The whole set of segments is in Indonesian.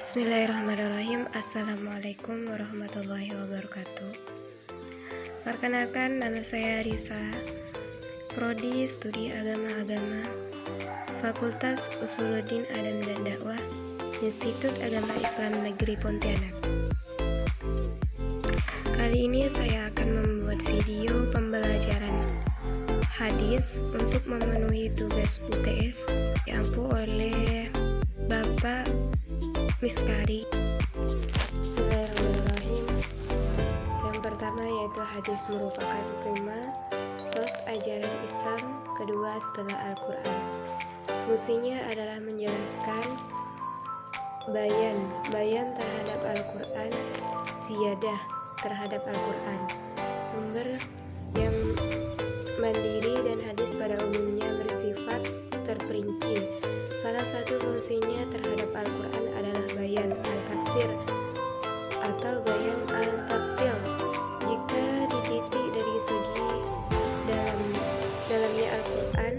Bismillahirrahmanirrahim. Assalamualaikum warahmatullahi wabarakatuh. Perkenalkan, nama saya Risa, Prodi Studi Agama-Agama, Fakultas Usuluddin Adab dan Dakwah, Institut Agama Islam Negeri Pontianak. Kali ini saya akan membuat video pembelajaran hadis untuk memenuhi tugas UTS yang diampu oleh Bapak Miskari. Bismillahirrahmanirrahim. Yang pertama yaitu hadis merupakan prima sos ajaran Islam kedua setelah Al-Quran. Fungsinya adalah menjelaskan bayan terhadap Al-Quran, ziyadah terhadap Al-Quran, sumber yang mandiri dan hadis pada umumnya bersifat terperinci. Salah satu fungsinya terhadap Al-Quran adalah bayan al-tafsir atau bayan al-tafsil. Jika dititik dari segi dalamnya Al-Quran,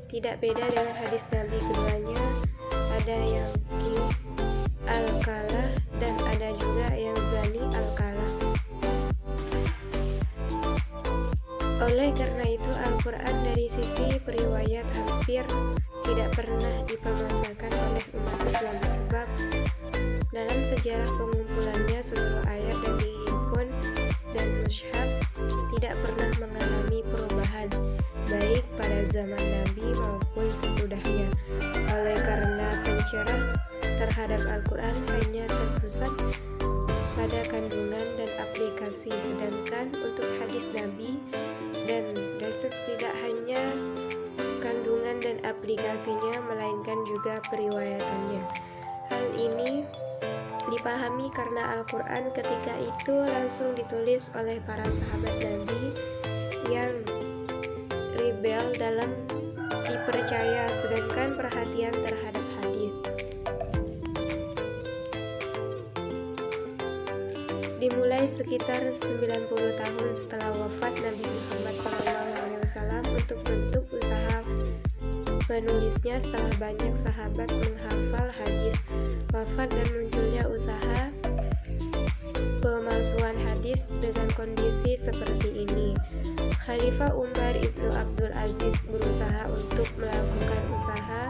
tidak beda dengan hadis Nabi, keduanya ada yang al-kalah dan ada juga yang zani al-kalah. Oleh karena itu, Al-Quran dari sisi periwayat hampir tidak pernah dipermasalahkan oleh umat Islam, sebab dalam sejarah pengumpulannya seluruh ayat yang dihimpun dan mushaf tidak pernah mengalami perubahan, baik pada zaman Nabi maupun sesudahnya. Oleh karena pencerah terhadap Al-Quran hanya terpusat pada kandungan dan aplikasi, sedangkan untuk hadis Nabi dan Rasul tidak hanya kandungan dan aplikasinya, melainkan juga periwayatannya. Hal ini dipahami karena Al-Quran ketika itu langsung ditulis oleh para sahabat Nabi yang rebel dalam dipercaya, sedangkan perhatian terhadap hadis dimulai sekitar 90 tahun setelah wafat Nabi Muhammad SAW untuk bentuk usaha penulisnya setelah banyak sahabat menghafal hadis. Wafat dan munculnya usaha pemalsuan hadis dengan kondisi seperti ini. Khalifah Umar Ibnu Abdul Aziz berusaha untuk melakukan usaha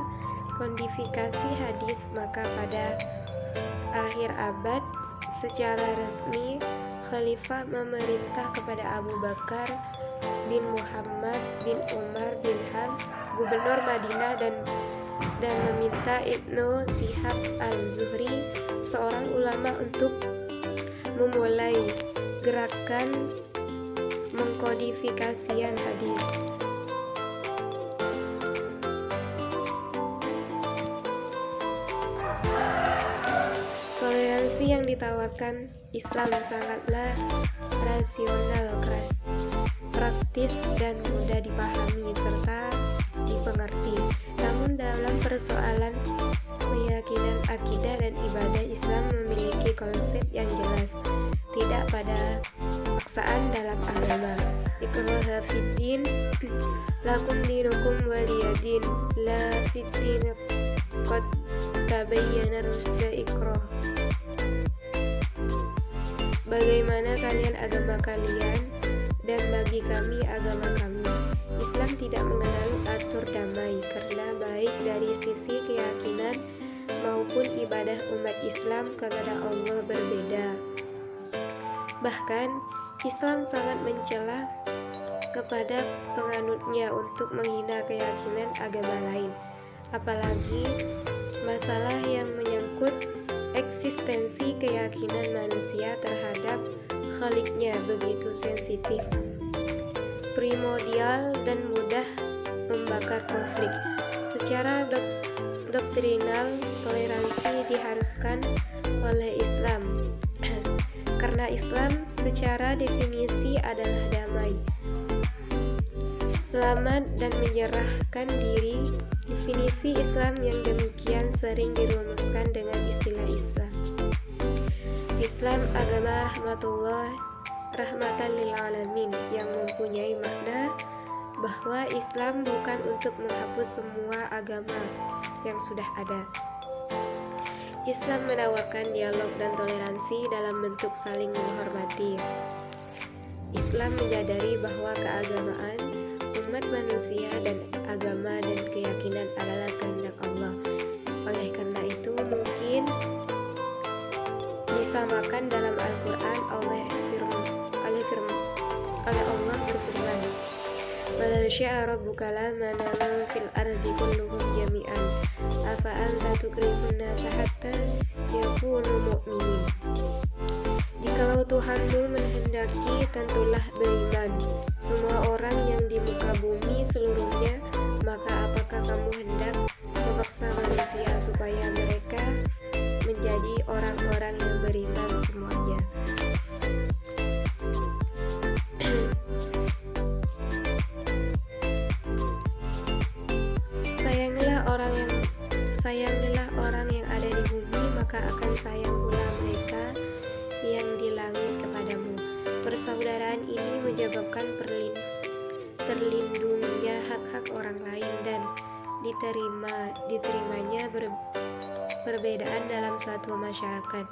kodifikasi hadis, maka pada akhir abad secara resmi Khalifah memerintah kepada Abu Bakar bin Muhammad bin Umar bin Ham, gubernur Madinah, dan meminta Ibnu Syihab al-Zuhri, seorang ulama, untuk memulai gerakan mengkodifikasian hadis. Toleransi yang ditawarkan Islam sangatlah rasional, praktis dan mudah dipahami serta dipengerti. Namun dalam persoalan keyakinan, akidah dan ibadah, Islam memiliki konsep yang jelas, tidak pada paksaan dalam agama. Iqra fiddin lakum dinukum waliyadin, la fiddin qad tabayyana rusda iqra. Bagaimana kalian agama kalian dan bagi kami agama kami. Islam tidak mengenal atur damai, karena baik dari sisi keyakinan maupun ibadah umat Islam kepada Allah berbeda. Bahkan Islam sangat mencela kepada penganutnya untuk menghina keyakinan agama lain, apalagi masalah yang menyangkut eksistensi keyakinan manusia terhadap Khaliknya begitu sensitif, primordial dan mudah membakar konflik. Secara doktrinal, toleransi diharuskan oleh Islam karena Islam secara definisi adalah damai, selamat dan menyerahkan diri. Definisi Islam yang demikian sering dirumuskan dengan istilah Islam agama rahmatan lil alamin, yang mempunyai makna bahwa Islam bukan untuk menghapus semua agama yang sudah ada. Islam menawarkan dialog dan toleransi dalam bentuk saling menghormati. Islam menyadari bahwa keagamaan umat manusia dan agama dan keyakinan adalah kehendak Allah. Oleh karena itu, mungkin disamakan dalam Al-Quran oleh Allah berfirman, "Walau syaa rabbuka lamana man fil ardi kulluhum jami'an afa anta tukrihun nasa hatta yakunu mu'minin." Jikalau Tuhanmu menghendaki, tentulah beriman semua orang yang di muka bumi seluruhnya, maka apakah kamu hendak memaksa manusia supaya mereka menjadi orang-orang yang beriman semuanya? Sayangilah orang yang ada di bumi, maka akan sayang pula mereka yang di langit kepadamu. Persaudaraan ini menyebabkan terlindungnya hak-hak orang lain dan diterimanya perbedaan dalam suatu masyarakat.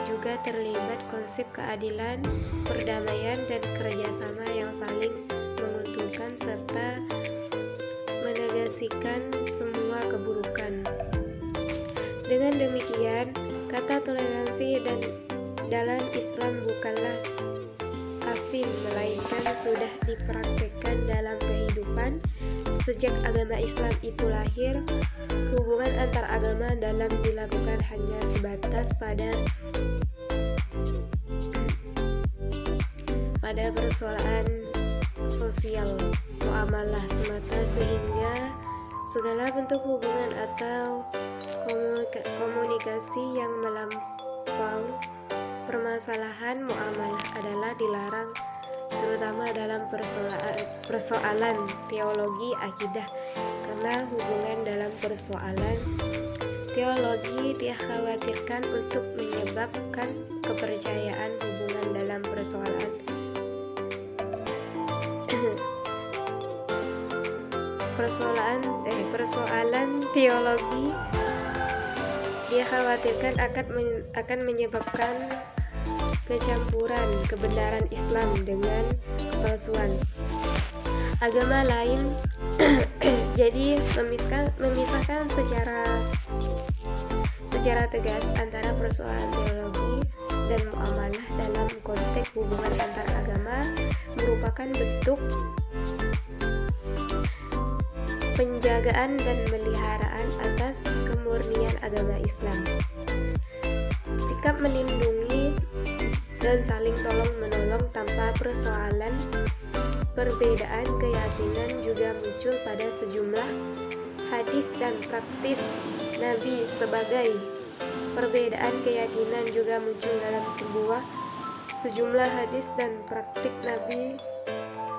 Juga terlibat konsep keadilan, perdamaian, dan kerjasama yang saling menguntungkan serta menegasikan semua keburukan. Dengan demikian, kata toleransi dan dalam Islam bukanlah asing, melainkan sudah dipraktikkan dalam kehidupan. Sejak agama Islam itu lahir, hubungan antar agama dalam dilakukan hanya sebatas pada persoalan sosial, muamalah semata, sehingga segala bentuk hubungan atau komunikasi yang melampau permasalahan muamalah adalah dilarang, terutama dalam persoalan teologi akidah, karena hubungan dalam persoalan teologi dikhawatirkan untuk menyebabkan kepercayaan hubungan dalam persoalan teologi dikhawatirkan akan menyebabkan kecampuran kebenaran Islam dengan kepalsuan agama lain. Jadi memisahkan secara tegas antara persoalan teologi dan muamalah dalam konteks hubungan antar agama merupakan bentuk penjagaan dan pemeliharaan atas kemurnian agama Islam. Sikap melindungi dan saling tolong-menolong tanpa persoalan perbedaan keyakinan juga muncul pada sejumlah hadis dan praktis Nabi. Sebagai perbedaan keyakinan juga muncul dalam sejumlah hadis dan praktik Nabi.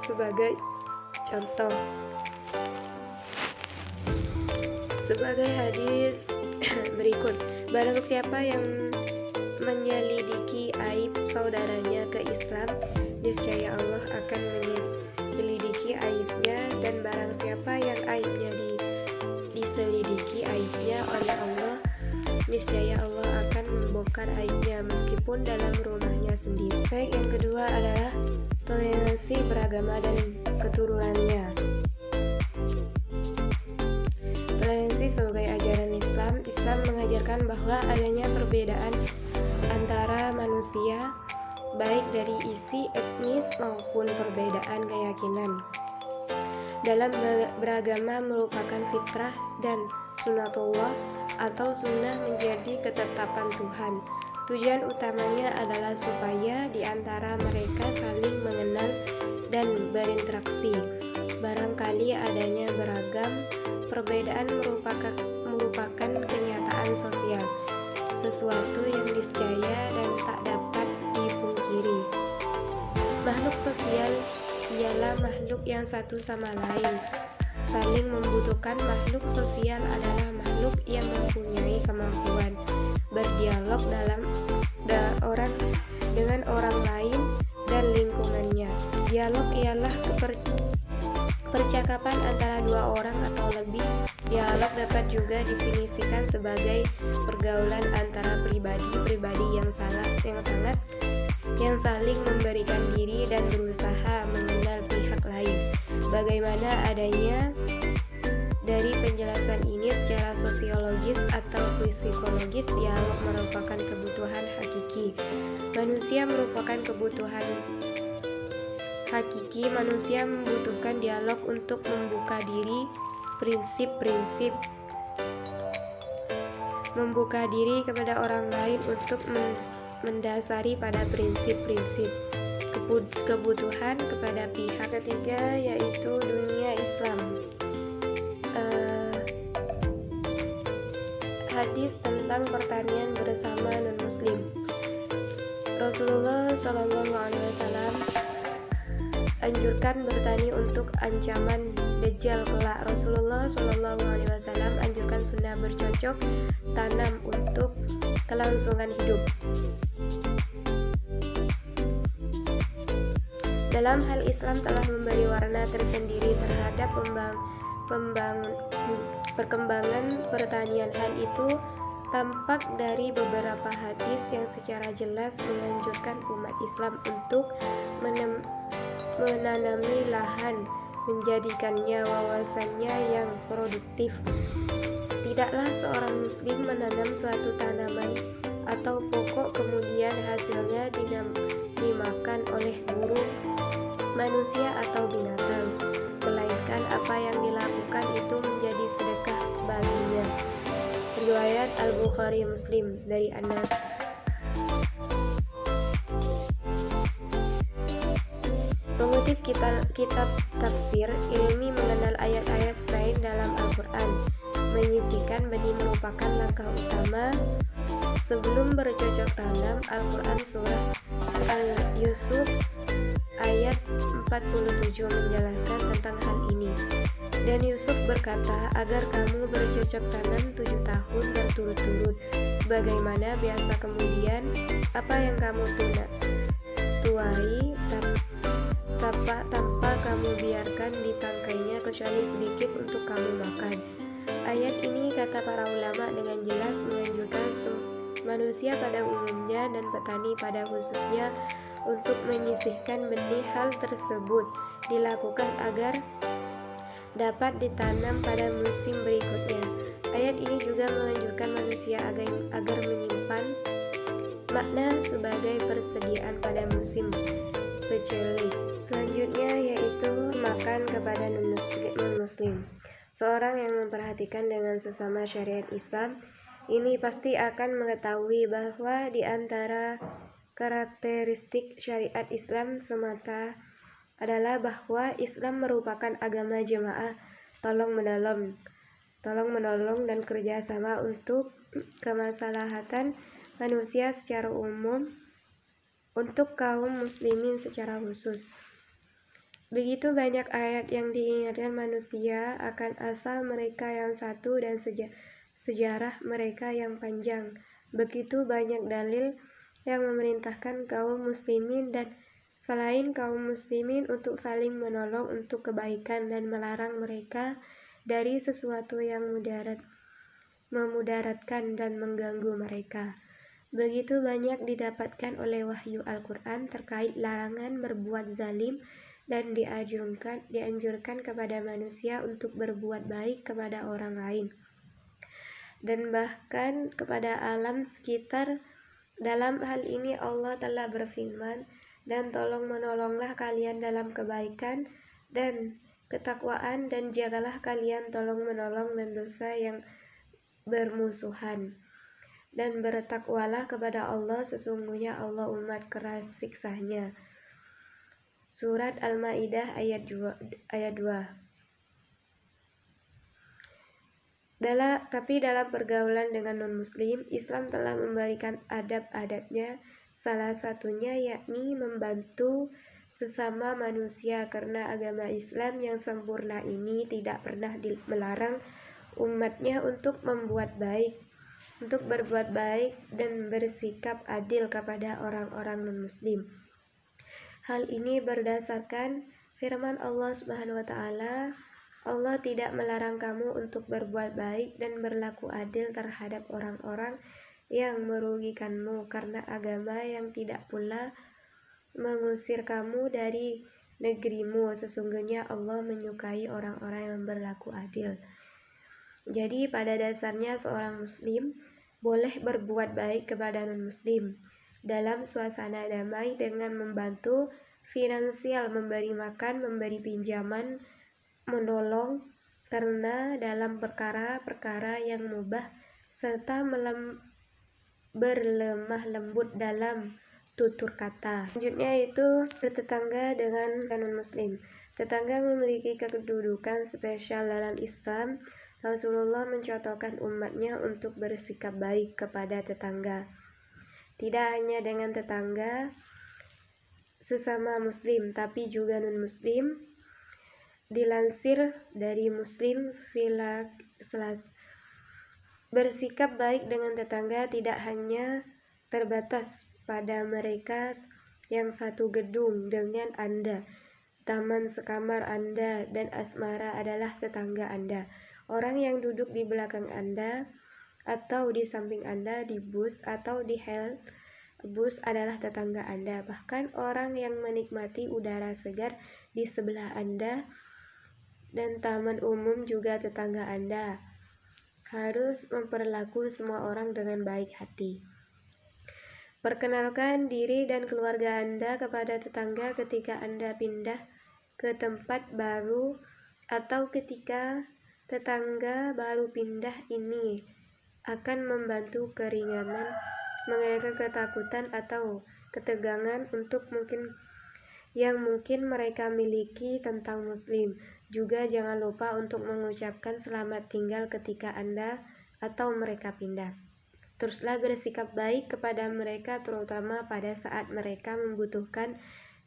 Sebagai contoh, sebagai hadis berikut, barang siapa yang menyelidiki aib saudaranya ke Islam, niscaya Allah akan menyelidiki aibnya, dan barang siapa yang aibnya diselidiki aibnya oleh Allah, niscaya Allah akan membongkar aibnya meskipun dalam rumahnya sendiri. Baik, yang kedua adalah toleransi beragama dan keturunannya. Toleransi sebagai ajaran Islam mengajarkan bahwa adanya perbedaan antara manusia, baik dari isi etnis maupun perbedaan keyakinan. Dalam beragama merupakan fitrah dan sunatullah atau sunnah menjadi ketetapan Tuhan. Tujuan utamanya adalah supaya di antara mereka saling mengenal dan berinteraksi. Barangkali adanya beragam perbedaan merupakan kenyataan sosial, sesuatu yang niscaya dan tak dapat dipungkiri. Makhluk sosial ialah makhluk yang satu sama lain saling membutuhkan. Makhluk sosial adalah makhluk yang mempunyai kemampuan berdialog orang dengan orang lain dan lingkungannya. Dialog ialah percakapan antara dua orang atau lebih Dialog dapat juga definisikan sebagai pergaulan antara pribadi-pribadi yang saling memberikan diri dan berusaha mengenal pihak lain. Bagaimana adanya dari penjelasan ini secara sosiologis atau psikologis, dialog merupakan kebutuhan hakiki. Manusia membutuhkan dialog untuk membuka diri kepada orang lain untuk mendasari pada prinsip-prinsip kebutuhan kepada pihak ketiga, yaitu dunia Islam. Hadis tentang pertanian bersama non-muslim. Rasulullah SAW anjurkan bertani untuk ancaman Dajjal kelak. Rasulullah SAW anjurkan sunnah bercocok tanam untuk kelangsungan hidup. Dalam hal Islam telah memberi warna tersendiri terhadap perkembangan pertanian. Hal itu tampak dari beberapa hadis yang secara jelas menganjurkan umat Islam untuk menanami lahan, menjadikannya wawasannya yang produktif. Tidaklah seorang muslim menanam suatu tanaman atau pokok kemudian hasilnya dimakan oleh burung, manusia atau binatang, melainkan apa yang dilakukan itu menjadi sedekah baginya. Riwayat Al-Bukhari Muslim dari Anas. Mengutip kitab tafsir ilmi mengenal ayat-ayat lain dalam Al-Quran, menyisihkan benih merupakan langkah utama sebelum bercocok tanam. Al-Quran surah Al-Yusuf ayat 47 menjelaskan tentang hal ini. Dan Yusuf berkata, agar kamu bercocok tanam 7 tahun berturut-turut, sebagaimana biasa, kemudian apa yang kamu tuai tanpa kamu biarkan di tangkainya kecuali sedikit untuk kamu makan. Ayat ini, kata para ulama, dengan jelas menganjurkan manusia pada umumnya dan petani pada khususnya untuk menyisihkan benih. Hal tersebut dilakukan agar dapat ditanam pada musim berikutnya. Ayat ini juga menganjurkan manusia agar menyimpan makna sebagai persediaan pada musim peceli. Selanjutnya yaitu makan kepada non-muslim. Seorang yang memperhatikan dengan sesama syariat Islam ini pasti akan mengetahui bahwa di antara karakteristik syariat Islam semata adalah bahwa Islam merupakan agama jemaah, tolong menolong dan kerjasama untuk kemaslahatan manusia secara umum, untuk kaum muslimin secara khusus. Begitu banyak ayat yang diingatkan manusia akan asal mereka yang satu dan sejarah mereka yang panjang. Begitu banyak dalil yang memerintahkan kaum muslimin dan selain kaum muslimin untuk saling menolong untuk kebaikan dan melarang mereka dari sesuatu yang memudaratkan dan mengganggu mereka. Begitu banyak didapatkan oleh wahyu Al-Quran terkait larangan berbuat zalim dan dianjurkan kepada manusia untuk berbuat baik kepada orang lain dan bahkan kepada alam sekitar. Dalam hal ini Allah telah berfirman, dan tolong menolonglah kalian dalam kebaikan dan ketakwaan, dan jagalah kalian tolong menolong dan dosa yang bermusuhan, dan bertakwalah kepada Allah, sesungguhnya Allah umat keras siksanya. Surat Al-Maidah ayat 2. Tapi dalam pergaulan dengan non-muslim, Islam telah memberikan adab-adabnya. Salah satunya yakni membantu sesama manusia, karena agama Islam yang sempurna ini tidak pernah melarang umatnya untuk berbuat baik dan bersikap adil kepada orang-orang non-muslim. Hal ini berdasarkan firman Allah Subhanahu wa taala, Allah tidak melarang kamu untuk berbuat baik dan berlaku adil terhadap orang-orang yang merugikanmu karena agama yang tidak pula mengusir kamu dari negerimu. Sesungguhnya Allah menyukai orang-orang yang berlaku adil. Jadi pada dasarnya seorang muslim boleh berbuat baik kepada non-muslim dalam suasana damai dengan membantu finansial, memberi makan, memberi pinjaman, menolong karena dalam perkara-perkara yang mubah serta berlemah lembut dalam tutur kata. Selanjutnya itu bertetangga dengan non-muslim. Tetangga memiliki kedudukan spesial dalam Islam. Rasulullah mencontohkan umatnya untuk bersikap baik kepada tetangga. Tidak hanya dengan tetangga sesama muslim, tapi juga non-muslim. Dilansir dari Muslim Filas, bersikap baik dengan tetangga tidak hanya terbatas pada mereka yang satu gedung dengan Anda, taman sekamar Anda, dan asmara adalah tetangga Anda. Orang yang duduk di belakang Anda atau di samping Anda di bus atau di halte bus adalah tetangga Anda. Bahkan orang yang menikmati udara segar di sebelah Anda dan taman umum juga tetangga Anda. Harus memperlaku semua orang dengan baik hati. Perkenalkan diri dan keluarga Anda kepada tetangga ketika Anda pindah ke tempat baru atau ketika tetangga baru pindah. Ini akan membantu keringanan, menghilangkan ketakutan atau ketegangan yang mungkin mereka miliki tentang muslim. Juga jangan lupa untuk mengucapkan selamat tinggal ketika Anda atau mereka pindah. Teruslah bersikap baik kepada mereka, terutama pada saat mereka membutuhkan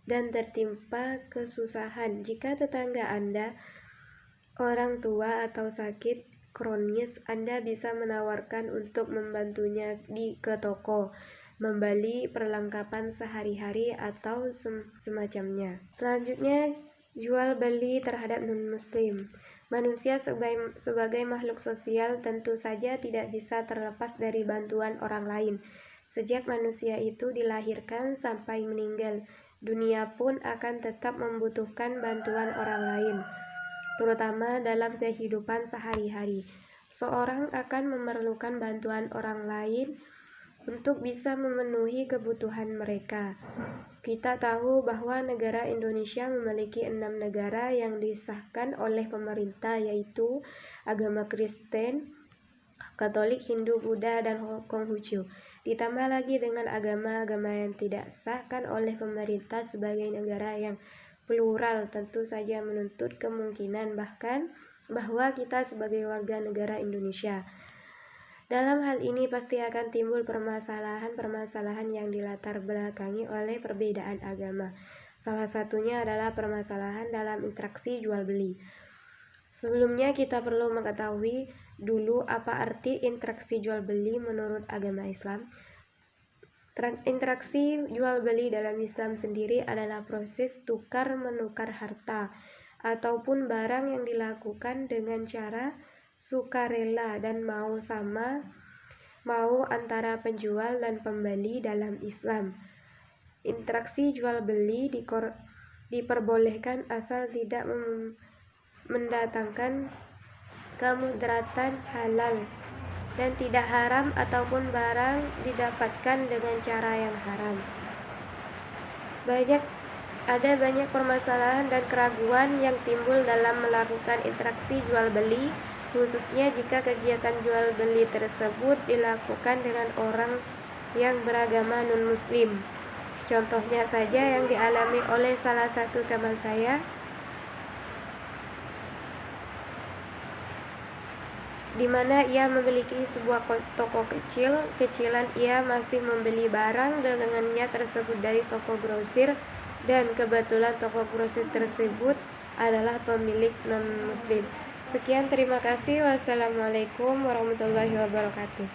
dan tertimpa kesusahan. Jika tetangga Anda orang tua atau sakit kronis, Anda bisa menawarkan untuk membantunya ke toko, membeli perlengkapan sehari-hari atau semacamnya. Selanjutnya, jual beli terhadap non-muslim. Manusia sebagai makhluk sosial tentu saja tidak bisa terlepas dari bantuan orang lain. Sejak manusia itu dilahirkan sampai meninggal, dunia pun akan tetap membutuhkan bantuan orang lain, terutama dalam kehidupan sehari-hari. Seorang akan memerlukan bantuan orang lain untuk bisa memenuhi kebutuhan mereka. Kita tahu bahwa negara Indonesia memiliki 6 negara yang disahkan oleh pemerintah, yaitu agama Kristen, Katolik, Hindu, Buddha, dan Konghucu. Ditambah lagi dengan agama-agama yang tidak disahkan oleh pemerintah sebagai negara yang plural, tentu saja menuntut kemungkinan bahwa kita sebagai warga negara Indonesia. Dalam hal ini pasti akan timbul permasalahan-permasalahan yang dilatar belakangi oleh perbedaan agama. Salah satunya adalah permasalahan dalam interaksi jual beli. Sebelumnya kita perlu mengetahui dulu apa arti interaksi jual beli menurut agama Islam. Interaksi jual beli dalam Islam sendiri adalah proses tukar-menukar harta ataupun barang yang dilakukan dengan cara sukarela dan mau antara penjual dan pembeli dalam Islam. Interaksi jual beli diperbolehkan asal tidak mendatangkan kemudaratan halal dan tidak haram ataupun barang didapatkan dengan cara yang haram. Ada banyak permasalahan dan keraguan yang timbul dalam melakukan interaksi jual beli, khususnya jika kegiatan jual beli tersebut dilakukan dengan orang yang beragama non-muslim. Contohnya saja yang dialami oleh salah satu teman saya, di mana ia memiliki sebuah toko kecilan. Ia masih membeli barang dagangannya tersebut dari toko grosir, dan kebetulan toko grosir tersebut adalah pemilik non-muslim. Sekian, terima kasih. Wassalamualaikum warahmatullahi wabarakatuh.